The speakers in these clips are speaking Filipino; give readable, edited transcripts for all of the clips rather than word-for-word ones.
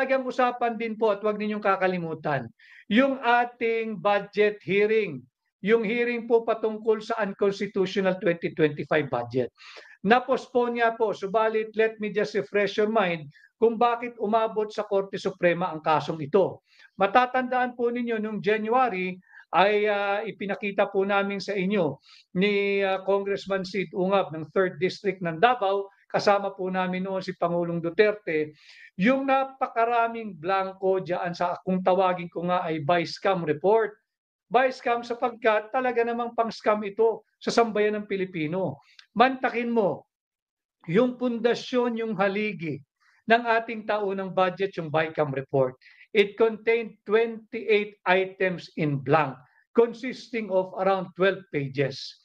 talagang usapan din po at huwag ninyong kakalimutan, yung ating budget hearing, yung hearing po patungkol sa unconstitutional 2025 budget. Na-postpone nga po, subalit let me just refresh your mind kung bakit umabot sa Korte Suprema ang kasong ito. Matatandaan po ninyo noong January ay ipinakita po namin sa inyo ni Congressman Sid Ungab ng 3rd District ng Davao, kasama po namin noon si Pangulong Duterte, yung napakaraming blanco diyan sa kung tawagin ko nga ay by-scam report. By-scam sapagkat talaga namang pang-scam ito sa sambayan ng Pilipino. Mantakin mo, yung pundasyon, yung haligi ng ating taunang budget, yung BICAM report. It contained 28 items in blank, consisting of around 12 pages.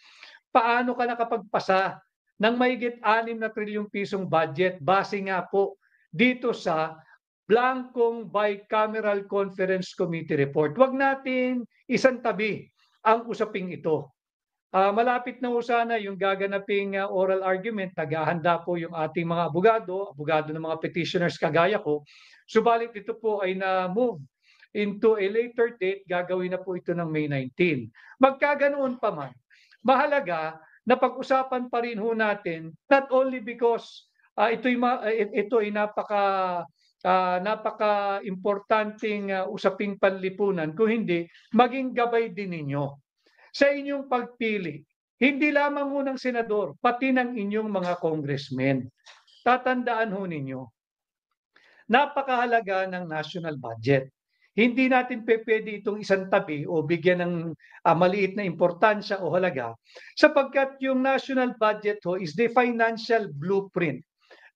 Paano ka nakapagpasa ng mahigit 6 na trilyong pisong budget base nga po dito sa blankong bicameral conference committee report? Huwag natin isantabi ang usaping ito. Malapit na sana yung gaganaping oral argument, naghahanda po yung ating mga abogado ng mga petitioners kagaya ko. Subalit ito po ay na-move into a later date, gagawin na po ito ng May 19. Magkaganoon pa man, mahalaga na pag-usapan pa rin ho natin, not only because ito ay napaka-importanting usaping panlipunan, kung hindi, maging gabay din ninyo sa inyong pagpili, hindi lamang ho ng senador, pati ng inyong mga congressmen. Tatandaan ho ninyo, napakahalaga ng national budget. Hindi natin pwede itong isang tabi o bigyan ng maliit na importansya o halaga sapagkat yung national budget ho is the financial blueprint.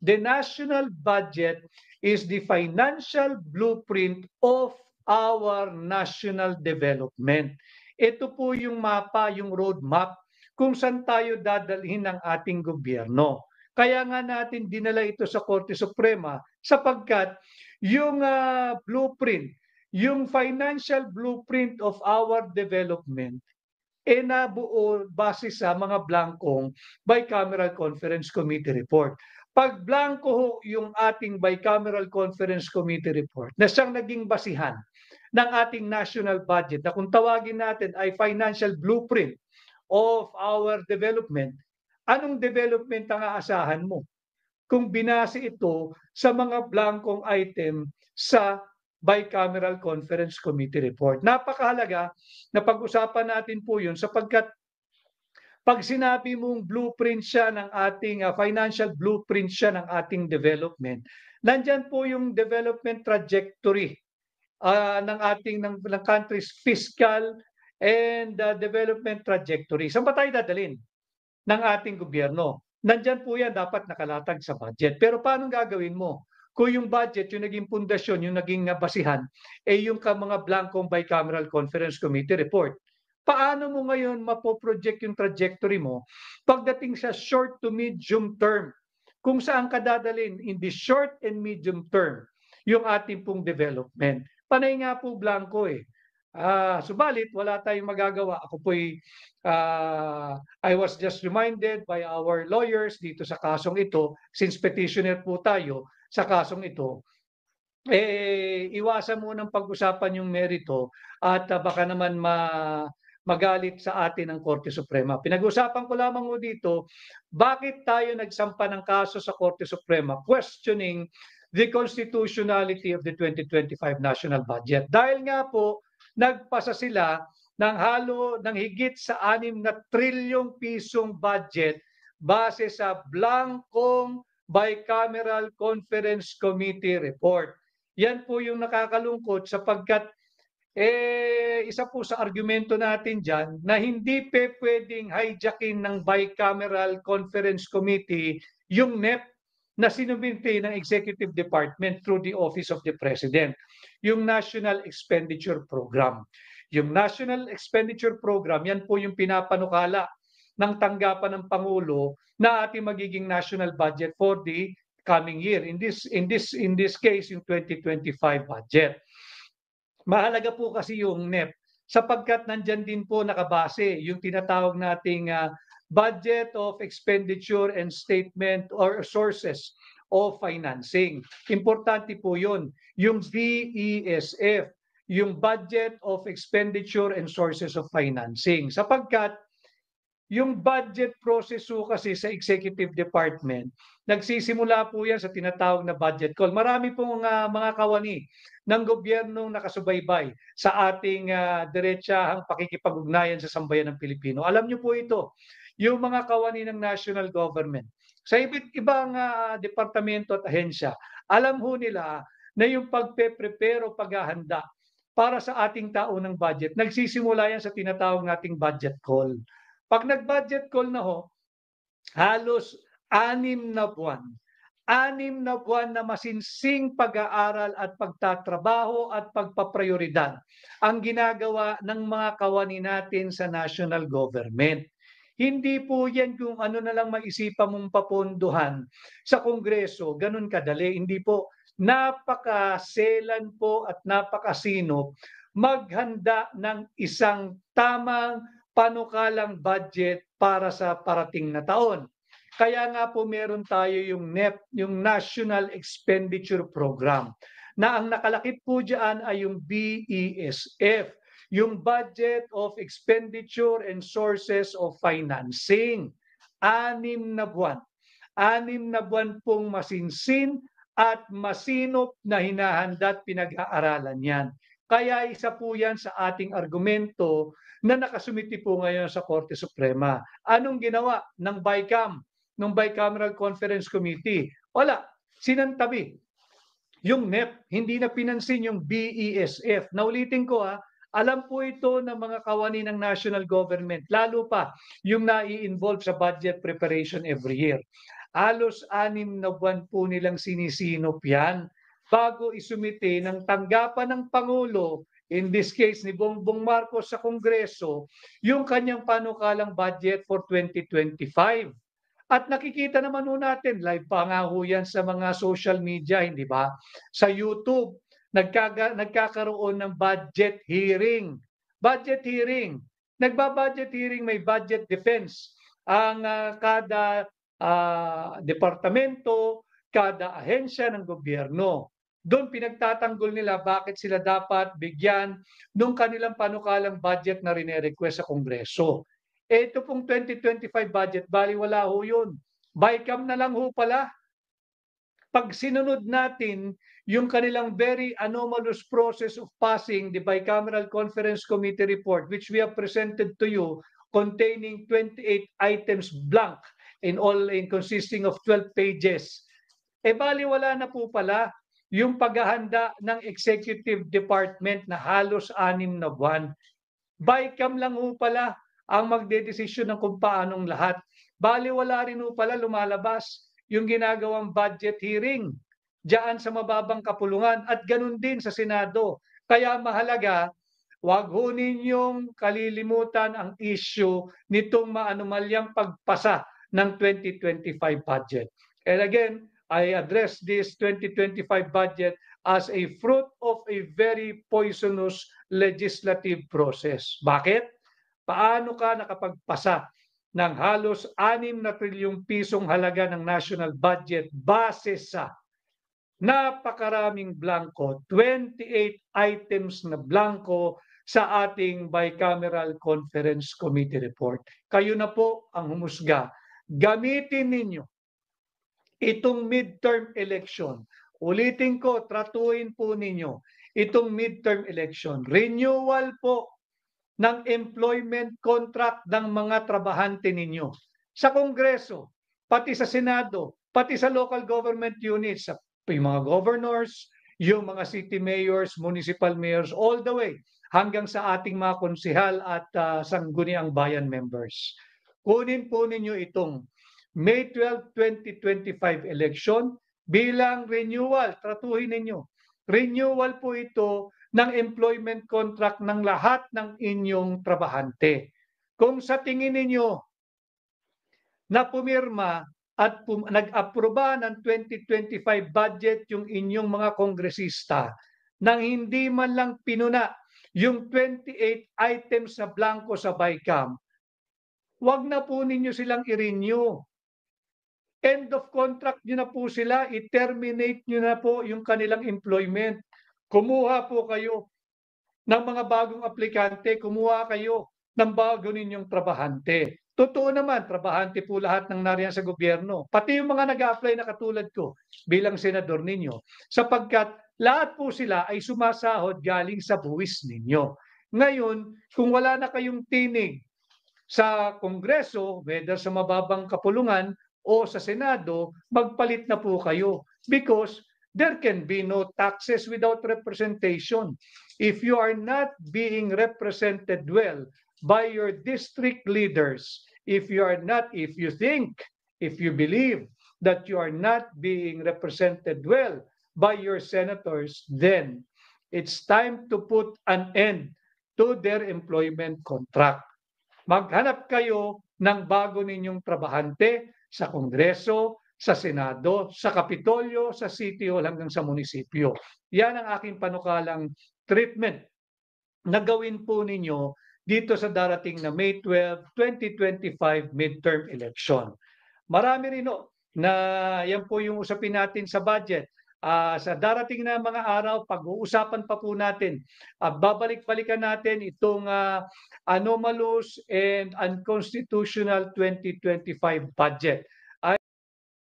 The national budget is the financial blueprint of our national development. Ito po yung mapa, yung roadmap kung saan tayo dadalhin ng ating gobyerno. Kaya nga natin dinala ito sa Korte Suprema sapagkat yung blueprint, yung financial blueprint of our development, nabuo base sa mga blankong bicameral conference committee report. Pag blanco ho yung ating bicameral conference committee report na siyang naging basihan ng ating national budget na kung tawagin natin ay financial blueprint of our development, anong development ang aasahan mo kung binase ito sa mga blankong item sa bicameral conference committee report? Napakahalaga na pag-usapan natin po yun sapagkat pag sinabi mong blueprint siya ng ating financial blueprint siya ng ating development, nandyan po yung development trajectory ng country's fiscal and development trajectory. Saan ba tayo dadalhin ng ating gobyerno? Nandyan po yan, dapat nakalatag sa budget. Pero paano gagawin mo? Kung yung budget, yung naging pundasyon, yung naging basihan, yung mga blankong bicameral conference committee report. Paano mo ngayon mapoproject yung trajectory mo pagdating sa short to medium term? Kung saan ka dadalhin in the short and medium term yung ating pong development. Panay nga po blanco eh. Subalit, wala tayong magagawa. Ako po'y, I was just reminded by our lawyers dito sa kasong ito, since petitioner po tayo sa kasong ito, iwasan mo ng pag-usapan yung merito at baka naman magalit sa atin ng Korte Suprema. Pinag-usapan ko lamang mo dito, bakit tayo nagsampa ng kaso sa Korte Suprema questioning the constitutionality of the 2025 national budget. Dahil nga po, nagpasa sila ng higit sa 6 na trilyong pisong budget base sa blankong bicameral conference committee report. Yan po yung nakakalungkot sapagkat isa po sa argumento natin dyan na hindi pwedeng hijackin ng bicameral conference committee yung NEP na sinubinte ng Executive Department through the Office of the President, yung National Expenditure Program. Yung National Expenditure Program, yan po yung pinapanukala ng tanggapan ng Pangulo na ating magiging national budget for the coming year. In this case, yung 2025 budget. Mahalaga po kasi yung NEP sapagkat nandyan din po nakabase yung tinatawag nating budget of expenditure and statement or sources of Financing. Importante po yun. Yung BESF, yung Budget of Expenditure and Sources of Financing. Sapagkat yung budget process po kasi sa executive department, nagsisimula po yan sa tinatawag na budget call. Marami pong mga kawani ng gobyernong nakasubaybay sa ating diretsahang pakikipag-ugnayan sa sambayan ng Pilipino. Alam niyo po ito, yung mga kawani ng national government, sa iba't ibang departamento at ahensya, alam ho nila na yung pagpe-prepare o paghahanda para sa ating taunang budget, nagsisimula yan sa tinatawag nating budget call. Pag nag-budget call na ho, halos 6 na buwan. 6 na buwan na masinsing pag-aaral at pagtatrabaho at pagpaprioridad ang ginagawa ng mga kawani natin sa national government. Hindi po yan kung ano na lang maisipan mong papondohan sa Kongreso, ganun kadali. Hindi po. Napakaselan po at napakasinop maghanda ng isang tamang panukalang budget para sa parating na taon. Kaya nga po meron tayo yung NEP, yung National Expenditure Program, na ang nakalakip po dyan ay yung BESF, yung Budget of Expenditure and Sources of Financing. 6 na buwan. 6 na buwan pong masinsin at masinop na hinahanda at pinag-aaralan yan. Kaya isa po yan sa ating argumento na nakasumiti po ngayon sa Korte Suprema. Anong ginawa ng BICAM, ng Bicameral Conference Committee? Wala, sinantabi. Yung NEP, hindi na pinansin yung BESF. Naulitin ko alam po ito ng mga kawani ng national government, lalo pa yung nai-involve sa budget preparation every year. Halos 6 na buwan po nilang sinisinop yan bago isumite ng tanggapan ng Pangulo, in this case ni Bongbong Marcos sa Kongreso, yung kanyang panukalang budget for 2025. At nakikita naman natin, live pa nga ho yan sa mga social media, hindi ba? Sa YouTube, nagkakaroon ng budget hearing. Budget hearing. Nagbabudget hearing, may budget defense. Ang kada departamento, kada ahensya ng gobyerno. Doon pinagtatanggol nila bakit sila dapat bigyan ng kanilang panukalang budget na rine-request sa Kongreso. Ito pong 2025 budget, baliwala ho yun. BICAM na lang ho pala. Pag sinunod natin yung kanilang very anomalous process of passing the Bicameral Conference Committee report, which we have presented to you, containing 28 items blank in consisting of 12 pages, baliwala na po pala yung paghahanda ng executive department na halos 6 na buwan. BICAM lang ho pala ang magdedesisyon ng kung paanong lahat. Baliwala rin ho pala lumalabas yung ginagawang budget hearing diyan sa mababang kapulungan at ganun din sa Senado. Kaya mahalaga, wag ho ninyong kalilimutan ang issue nitong maanumalyang pagpasa ng 2025 budget. And again, I address this 2025 budget as a fruit of a very poisonous legislative process. Bakit? Paano ka nakapagpasa ng halos 6 na trilyong pisong halaga ng national budget base sa napakaraming blanco, 28 items na blanco sa ating Bicameral Conference Committee report. Kayo na po ang humusga. Gamitin ninyo itong midterm election. Ulitin ko, tratuhin po ninyo itong midterm election. Renewal po ng employment contract ng mga trabahante ninyo. Sa Kongreso, pati sa Senado, pati sa local government units, yung mga governors, yung mga city mayors, municipal mayors, all the way hanggang sa ating mga konsehal at sangguniang bayan members. Kunin po ninyo itong May 12, 2025 election bilang renewal. Tratuhin ninyo. Renewal po ito ng employment contract ng lahat ng inyong trabahante. Kung sa tingin ninyo na pumirma at nag-aproba ng 2025 budget yung inyong mga kongresista nang hindi man lang pinuna yung 28 items na blanco sa BICAM, wag na po ninyo silang i-renew. End of contract niyo na po sila, i-terminate niyo na po yung kanilang employment. Kumuha po kayo ng mga bagong aplikante, kumuha kayo ng bago ninyong trabahante. Totoo naman, trabahante po lahat ng nariyan sa gobyerno. Pati yung mga nag-a-apply na katulad ko bilang senador ninyo. Sapagkat lahat po sila ay sumasahod galing sa buwis ninyo. Ngayon, kung wala na kayong tinig sa Kongreso, whether sa mababang kapulungan o sa Senado, magpalit na po kayo because there can be no taxes without representation. If you are not being represented well by your district leaders, if you think, if you believe that you are not being represented well by your senators, then it's time to put an end to their employment contract. Maghanap kayo ng bago ninyong trabahante sa Kongreso, sa Senado, sa Kapitolyo, sa City Hall hanggang sa munisipyo. Yan ang aking panukalang treatment na gawin po ninyo dito sa darating na May 12, 2025 midterm election. Marami rin na yan po yung usapin natin sa budget. Sa darating na mga araw, pag-uusapan pa po natin at babalik-balikan natin itong anomalous and unconstitutional 2025 budget.